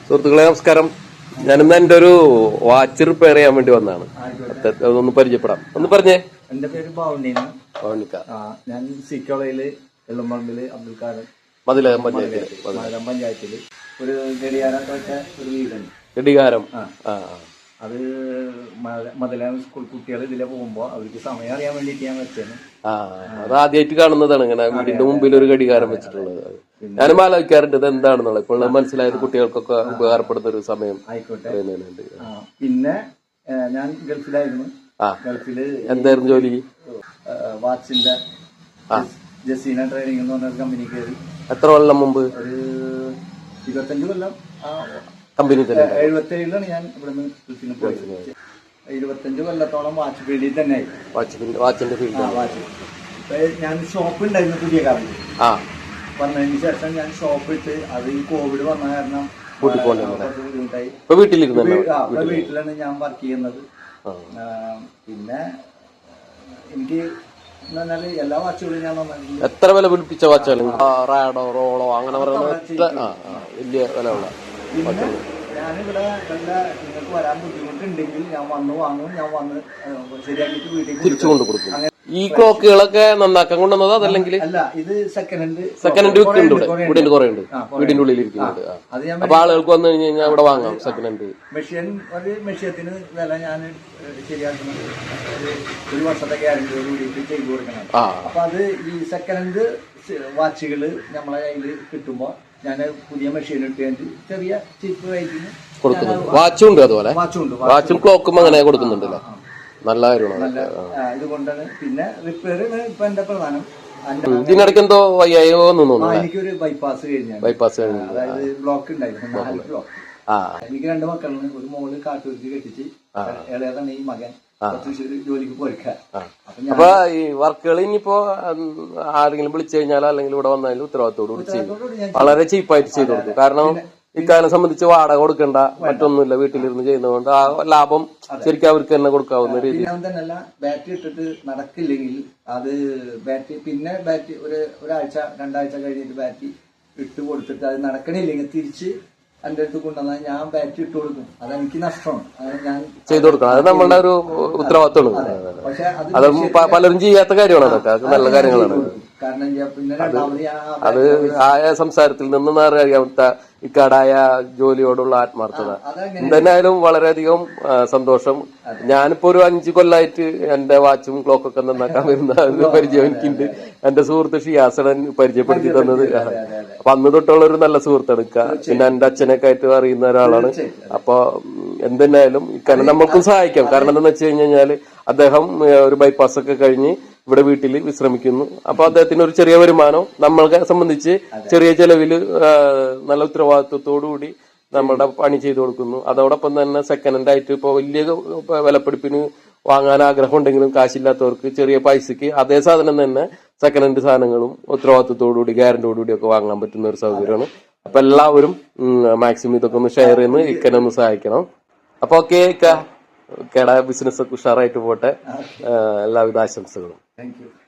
സുഹൃത്തുക്കളെ നമസ്കാരം. ഞാനിന്ന് എന്റെ ഒരു വാച്ച് റിപ്പയർ ചെയ്യാൻ വേണ്ടി വന്നതാണ്. അതൊന്ന് പരിചയപ്പെടാം. ഒന്ന് പറഞ്ഞേ. എന്റെ പേര് ഭവനിക്ക. ഞാൻ സിക്കോളയില് എള്ളുമ്പറമ്പില് അബ്ദുൽഖാദർ മതിലകം പഞ്ചായത്തില് ഒരു ഗഡികാരത്തെ ഒരു വീടുണ്ട്. ഗഡികാരം അത് മതിലകം സ്കൂൾ കുട്ടികൾ ഇതിലെ പോകുമ്പോ അവർക്ക് സമയം അറിയാൻ വേണ്ടിട്ട് ഞാൻ വെച്ചാണ്. അത് ആദ്യമായിട്ട് കാണുന്നതാണ് ഇങ്ങനെ വീടിന്റെ മുമ്പിൽ ഒരു ഘടികാരം വെച്ചിട്ടുള്ളത്. ഞാനും ആലോചിക്കാറുണ്ട് ഇത് എന്താണെന്നുള്ളത്. ഇപ്പോൾ മനസ്സിലായത് കുട്ടികൾക്കൊക്കെ ഉപകാരപ്പെടുന്ന ഒരു സമയം. ആയിക്കോട്ടെ. പിന്നെ ഞാൻ ഗൾഫിലായിരുന്നു. ഗൾഫില് എന്തായിരുന്നു ജോലി? വാച്ചിന്റെ ജസീന ട്രെയിനിങ് എന്ന് പറഞ്ഞ കമ്പനി കയറി. എത്ര കൊല്ലം മുമ്പ്? ഒരു 25 കൊല്ലം കമ്പനി. 77-ലാണ് ഞാൻ ഇവിടുന്ന് ഗൾഫിന് പോയത്. 25 കൊല്ലത്തോളം വാച്ച് ഫീൽഡിൽ തന്നെ ആയി. വാച്ചിന്റെ ഫീൽഡ്. ഞാൻ ഷോപ്പ് ഉണ്ടായിരുന്നു പുതിയ കാലത്ത്. വന്നതിന് ശേഷം ഞാൻ ഷോപ്പ് ഇട്ട് അത് ഈ കോവിഡ് വന്ന കാരണം ബുദ്ധിമുട്ടായി. വീട്ടിലാണ് ഞാൻ വർക്ക് ചെയ്യുന്നത്. പിന്നെ എനിക്ക് എല്ലാ വാച്ചുകളും ഞാൻ നന്നായി. എത്ര വില പിടിപ്പിച്ച വാച്ചാണ്? റാഡോ റോളോ അങ്ങനെ വലിയ വില ഉള്ള. പിന്നെ ഞാനിവിടെ നിങ്ങൾക്ക് വരാൻ ബുദ്ധിമുട്ടുണ്ടെങ്കിൽ ഞാൻ വന്ന് വാങ്ങും. ഞാൻ വന്ന് ശരിയാക്കിയിട്ട് വീട്ടിൽ തിരിച്ചു കൊണ്ട് കൊടുക്കും. ഈ ക്ലോക്കുകളൊക്കെ നന്നാക്കാൻ കൊണ്ടുവന്നത് അതല്ലെങ്കിൽ? അല്ല, ഇത് സെക്കൻഡ് ഹാൻഡ് വീടിന്റെ കുറെ ഉണ്ട്. വീടിന്റെ ഉള്ളിൽ ഇരിക്കുന്നുണ്ട്. അപ്പൊ ആളുകൾക്ക് വന്നു കഴിഞ്ഞാൽ ഇവിടെ വാങ്ങാം സെക്കൻഡ് ഹാൻഡ്. മെഷീൻ ഒരു മെഷീനത്തിന് വില ഞാൻ ശരിയാക്കുന്നത് ഒരു വർഷത്തെ ഗ്യാരണ്ടിയോട് കൂടിയിട്ട് ചെയ്തു കൊടുക്കണം. അപ്പൊ അത് ഈ സെക്കൻഡ് ഹാൻഡ് വാച്ചുകള് നമ്മളെ കയ്യിൽ കിട്ടുമ്പോ ഞാൻ പുതിയ മെഷീൻ ഇട്ട് ചെറിയ ചീപ്പ് റേറ്റിന് കൊടുക്കുന്നുണ്ട്. വാച്ചും ഉണ്ട്. അതുപോലെ വാച്ചും ക്ലോക്കും അങ്ങനെ കൊടുക്കുന്നുണ്ടല്ലോ. നല്ല കാര്യമാണ്. ഇതുകൊണ്ടാണ്. പിന്നെ റിപ്പയർ ഇപ്പൊ എന്റെ പ്രധാനം. ഇതിനിടയ്ക്ക് എന്തോ വയ്യായോ തോന്നുന്നു. എനിക്കൊരു ബൈപ്പാസ് കഴിഞ്ഞു. അതായത് ബ്ലോക്ക് ഉണ്ടായിരുന്നു. 4 ബ്ലോക്ക്. എനിക്ക് 2 മക്കളാണ്. ഒരു മോള് കാട്ടൂരിച്ച് കെട്ടിച്ച്, ഇളയതാണ് ഈ മകൻ ജോലിക്ക് പോയിക്കാം. അപ്പൊ ഈ വർക്കുകൾ ഇനിയിപ്പോ ആരെങ്കിലും വിളിച്ചു കഴിഞ്ഞാൽ അല്ലെങ്കിൽ ഇവിടെ വന്നാലും ഉത്തരവാദിത്തോട് ചെയ്യും. വളരെ ചീപ്പായിട്ട് ചെയ്തു കൊടുക്കും. കാരണം ഇക്കാലം സംബന്ധിച്ച് വാടക കൊടുക്കണ്ട, മറ്റൊന്നുമില്ല. വീട്ടിലിരുന്ന് ചെയ്യുന്നതുകൊണ്ട് ആ ലാഭം ശരിക്കും അവർക്ക് തന്നെ കൊടുക്കാവുന്ന രീതി. തന്നെയല്ല, ബാറ്ററി ഇട്ടിട്ട് നടക്കില്ലെങ്കിൽ അത് ബാറ്ററി ഒരാഴ്ച 2 ആഴ്ച കഴിഞ്ഞിട്ട് ബാറ്ററി ഇട്ട് കൊടുത്തിട്ട് അത് നടക്കണില്ലെങ്കിൽ തിരിച്ച് എന്റെ അടുത്ത് കൊണ്ടുവന്നാൽ ഞാൻ ബാറ്ററി ഇട്ട് കൊടുക്കും. അതെനിക്ക് നഷ്ടമാണ്. ഞാൻ ചെയ്തു കൊടുക്കണം. അത് നമ്മളുടെ ഒരു ഉത്തരവാദിത്തമാണ്. പക്ഷെ അത് പലരും ചെയ്യാത്ത കാര്യമാണ്. അതൊക്കെ അത് നല്ല കാര്യങ്ങളാണ്. കാരണം പിന്നെ അത് ആയ സംസാരത്തിൽ നിന്ന് അറിയാത്ത ഇക്കാടായ ജോലിയോടുള്ള ആത്മാർത്ഥത എന്തായാലും വളരെയധികം സന്തോഷം. ഞാനിപ്പോ ഒരു 5 കൊല്ലമായിട്ട് എന്റെ വാച്ചും ക്ലോക്കൊക്കെ നന്നാക്കാൻ വരുന്ന പരിചയം എനിക്കുണ്ട്. എന്റെ സുഹൃത്ത് ഷിയാസടൻ പരിചയപ്പെടുത്തി തന്നത്. അപ്പൊ അന്ന് തൊട്ടുള്ള ഒരു നല്ല സുഹൃത്താണ് ഇക്ക. പിന്നെ എന്റെ അച്ഛനൊക്കെ ആയിട്ട് അറിയുന്ന ഒരാളാണ്. അപ്പൊ എന്തെന്നായാലും ഇക്കാനെ നമ്മൾക്കും സഹായിക്കാം. കാരണം എന്താണെന്ന് വെച്ച് കഴിഞ്ഞാല് അദ്ദേഹം ഒരു ബൈപ്പാസ് ഒക്കെ കഴിഞ്ഞ് ഇവിടെ വീട്ടിൽ വിശ്രമിക്കുന്നു. അപ്പൊ അദ്ദേഹത്തിന് ഒരു ചെറിയ വരുമാനം നമ്മളെ സംബന്ധിച്ച് ചെറിയ ചെലവില് നല്ല ഉത്തരവാദിത്വത്തോടുകൂടി നമ്മളുടെ പണി ചെയ്തു കൊടുക്കുന്നു. അതോടൊപ്പം തന്നെ സെക്കൻഡ് ഹാൻഡ് ആയിട്ട് ഇപ്പൊ വലിയ വിലപ്പിടിപ്പിന് വാങ്ങാൻ ആഗ്രഹം ഉണ്ടെങ്കിലും കാശില്ലാത്തവർക്ക് ചെറിയ പൈസക്ക് അതേ സാധനം തന്നെ സെക്കൻഡ് ഹാൻഡ് സാധനങ്ങളും ഉത്തരവാദിത്വത്തോടുകൂടി ഗ്യാരണ്ടിയോടുകൂടി ഒക്കെ വാങ്ങാൻ പറ്റുന്ന ഒരു സൗകര്യമാണ്. അപ്പൊ എല്ലാവരും മാക്സിമം ഇതൊക്കെ ഒന്ന് ഷെയർ ചെയ്യുന്നു. ഇക്കനെ ഒന്ന് സഹായിക്കണം. അപ്പൊ ഓക്കെ ഇക്ക, ഇക്കയുടെ ബിസിനസ് ഒക്കെ ഉഷാറായിട്ട് പോട്ടെ. എല്ലാവിധ ആശംസകളും. Thank you.